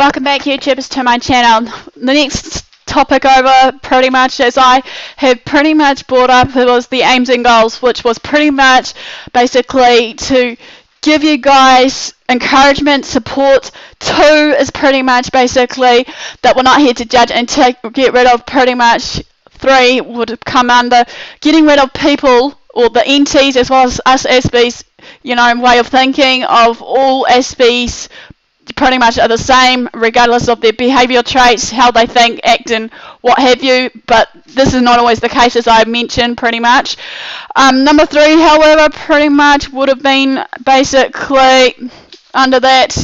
Welcome back, YouTubers, to my channel. The next topic over, pretty much, as I have pretty much brought up, it was the aims and goals, which was pretty much basically to give you guys encouragement, support. 2 is pretty much basically that we're not here to judge and get rid of. Pretty much 3 would come under getting rid of people, or the entities, as well as us SBs, way of thinking of all SBs pretty much are the same regardless of their behavioural traits, how they think, act, and what have you, but this is not always the case, as I mentioned, pretty much. Number 3, however, pretty much would have been basically under that,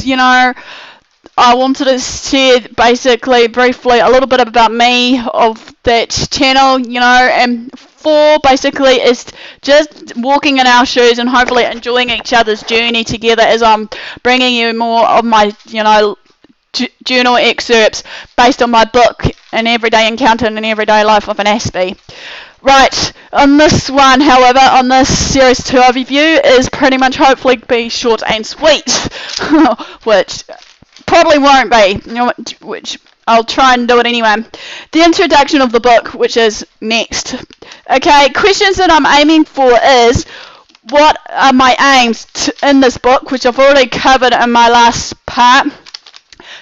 I wanted to share basically briefly a little bit about me, of that channel, and 4 basically is just walking in our shoes and hopefully enjoying each other's journey together, as I'm bringing you more of my, journal excerpts based on my book, An Everyday Encounter in an Everyday Life of an Aspie. Right, on this one, however, on this Series 2 overview, is pretty much hopefully be short and sweet, which probably won't be, which I'll try and do it anyway. The introduction of the book, which is next. Okay, questions that I'm aiming for is, what are my aims in this book, which I've already covered in my last part.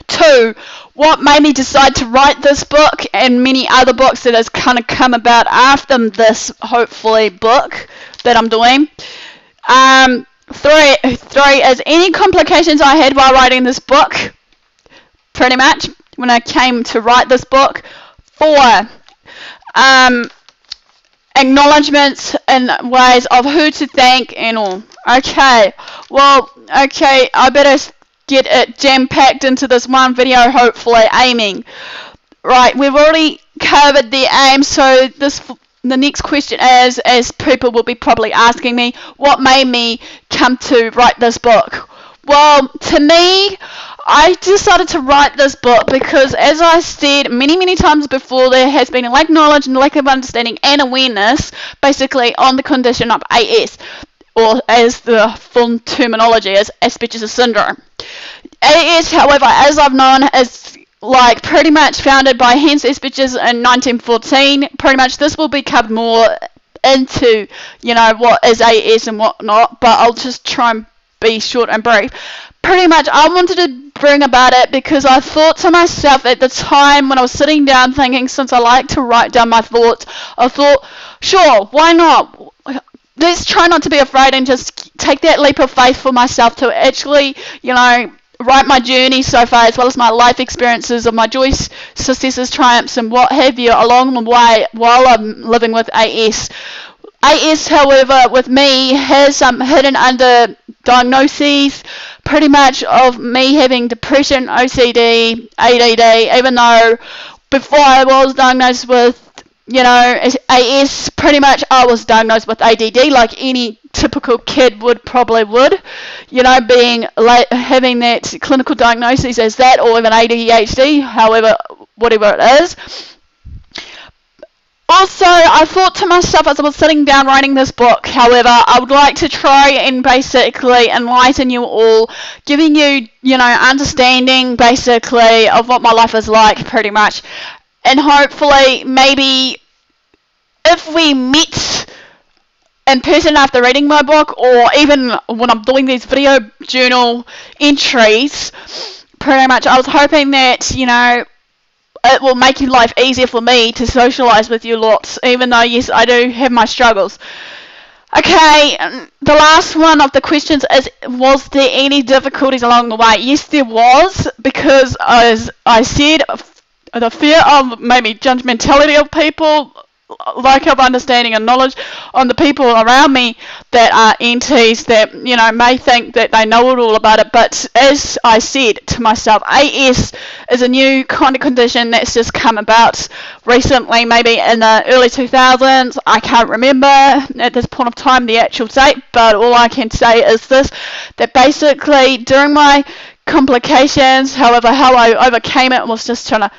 2, what made me decide to write this book and many other books that has kind of come about after this, hopefully, book that I'm doing. 3 is any complications I had while writing this book, pretty much, when I came to write this book. 4, acknowledgements and ways of who to thank and all. Okay, I better get it jam-packed into this one video, hopefully, aiming. Right, we've already covered the aim, so the next question is, as people will be probably asking me, what made me come to write this book? Well, to me, I decided to write this book because, as I said many times before, there has been a lack of knowledge and lack of understanding and awareness, basically, on the condition of AS, or as the full terminology is, Asperger's syndrome. AS, however, as I've known, is pretty much founded by Hans Asperger's in 1914. Pretty much this will be covered more into, what is AS and what not, but I'll just try and be short and brief. Pretty much I wanted to bring about it because I thought to myself at the time when I was sitting down thinking, since I like to write down my thoughts, I thought, sure, why not? Let's try not to be afraid and just take that leap of faith for myself to actually, write my journey so far, as well as my life experiences of my joys, successes, triumphs, and what have you along the way while I'm living with AS. AS, however, with me, has some hidden under diagnoses, pretty much of me having depression, OCD, ADD, even though before I was diagnosed with, AS, pretty much I was diagnosed with ADD like any typical kid probably would, being having that clinical diagnosis as that, or even ADHD, however, whatever it is. Also, I thought to myself as I was sitting down writing this book, however, I would like to try and basically enlighten you all, giving you, understanding basically of what my life is like, pretty much. And hopefully, maybe if we met in person after reading my book, or even when I'm doing these video journal entries, pretty much I was hoping that, it will make your life easier for me to socialise with you lots, even though, yes, I do have my struggles. Okay, the last one of the questions is, was there any difficulties along the way? Yes, there was, because as I said, the fear of maybe judgmentality of people, lack of understanding and knowledge on the people around me that are entities that, may think that they know it all about it. But as I said to myself, AS is a new kind of condition that's just come about recently, maybe in the early 2000s. I can't remember at this point of time the actual date, but all I can say is this, that basically during my complications, however, how I overcame it was just trying to,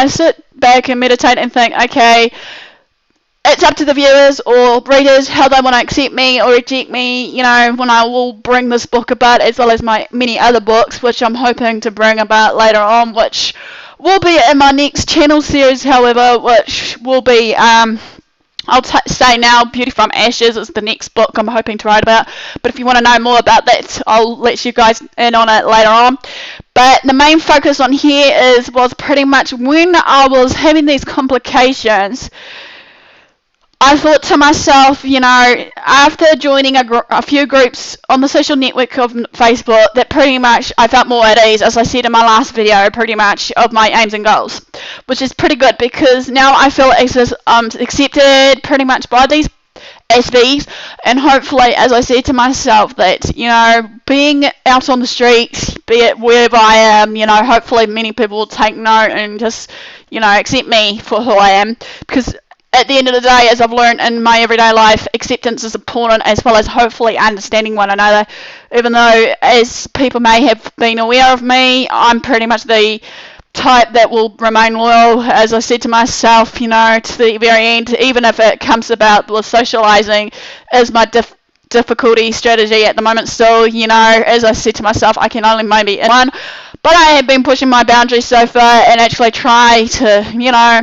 sit back and meditate and think, okay, it's up to the viewers or readers how they want to accept me or reject me, you know, when I will bring this book about, as well as my many other books, which I'm hoping to bring about later on, which will be in my next channel series, however, which will be, I'll say now, Beauty from Ashes is the next book I'm hoping to write about. But if you want to know more about that, I'll let you guys in on it later on. But the main focus on here was pretty much when I was having these complications, I thought to myself, you know, after joining a few groups on the social network of Facebook, that pretty much I felt more at ease, as I said in my last video, pretty much, of my aims and goals, which is pretty good because now I feel accepted pretty much by these SVs, and hopefully, as I said to myself, that, you know, being out on the streets, be it wherever I am, you know, hopefully many people will take note and just, you know, accept me for who I am, because at the end of the day, as I've learned in my everyday life, acceptance is important, as well as hopefully understanding one another. Even though, as people may have been aware of me, I'm pretty much the type that will remain loyal, as I said to myself, you know, to the very end, even if it comes about with socialising is my difficulty strategy at the moment still, you know, as I said to myself, I can only maybe one, but I have been pushing my boundaries so far and actually try to, you know,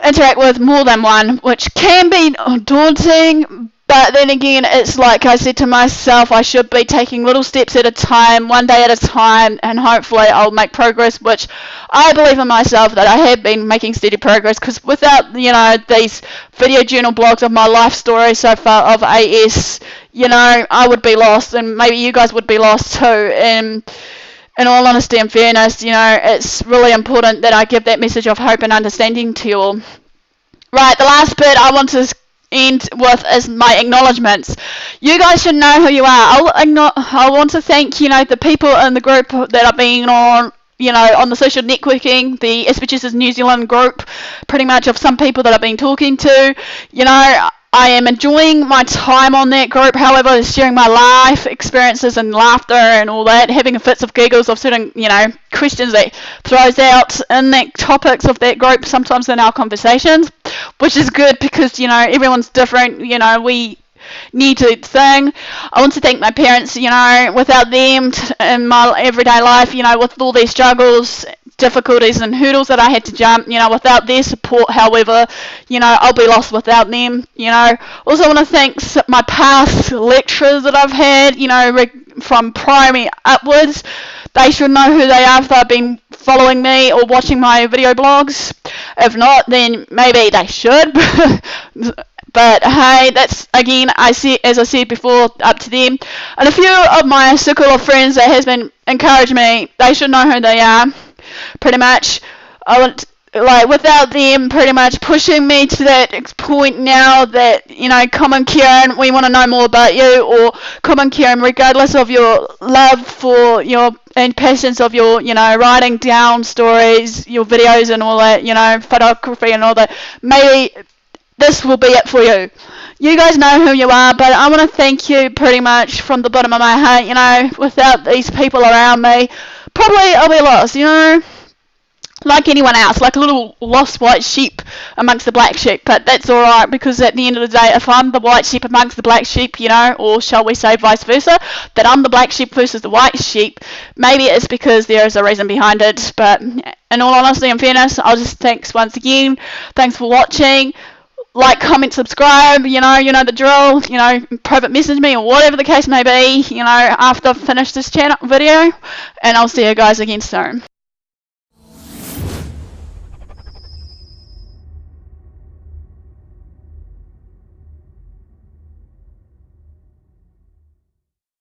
interact with more than one, which can be daunting, but then again, it's like I said to myself, I should be taking little steps at a time, one day at a time, and hopefully I'll make progress, which I believe in myself that I have been making steady progress, because without, you know, these video journal blogs of my life story so far of AS, you know, I would be lost, and maybe you guys would be lost too, and in all honesty and fairness, you know, it's really important that I give that message of hope and understanding to you all. Right, the last bit I want to end with is my acknowledgements. You guys should know who you are. I want to thank, you know, the people in the group that I've been on, you know, on the social networking, the SPGS's New Zealand group, pretty much of some people that I've been talking to. You know, I am enjoying my time on that group, however, sharing my life experiences and laughter and all that, having fits of giggles of certain, you know, questions that throws out in that topics of that group sometimes in our conversations, which is good because, you know, everyone's different, you know, we need to sing. I want to thank my parents, you know, without them in my everyday life, you know, with all these struggles, difficulties and hurdles that I had to jump, you know, without their support, however, you know, I'll be lost without them, you know. Also want to thank my past lecturers that I've had, you know, from primary upwards. They should know who they are if they've been following me or watching my video blogs. If not, then maybe they should. But hey, that's, again, as I said before, up to them. And a few of my circle of friends that has been encouraged me, they should know who they are. Pretty much, I want, like, without them pretty much pushing me to that point now that, you know, come on Kieran, we want to know more about you, or come on Kieran, regardless of your love for your and passions of your, you know, writing down stories, your videos and all that, you know, photography and all that, maybe this will be it for you. You guys know who you are, but I want to thank you pretty much from the bottom of my heart, you know, without these people around me, probably I'll be lost, you know, like anyone else, like a little lost white sheep amongst the black sheep, but that's alright, because at the end of the day, if I'm the white sheep amongst the black sheep, you know, or shall we say vice versa, that I'm the black sheep versus the white sheep, maybe it's because there is a reason behind it, but in all honesty and fairness, I'll just thanks once again, thanks for watching. Like, comment, subscribe, you know the drill, you know, private message me or whatever the case may be, you know, after I've finished this channel video, and I'll see you guys again soon.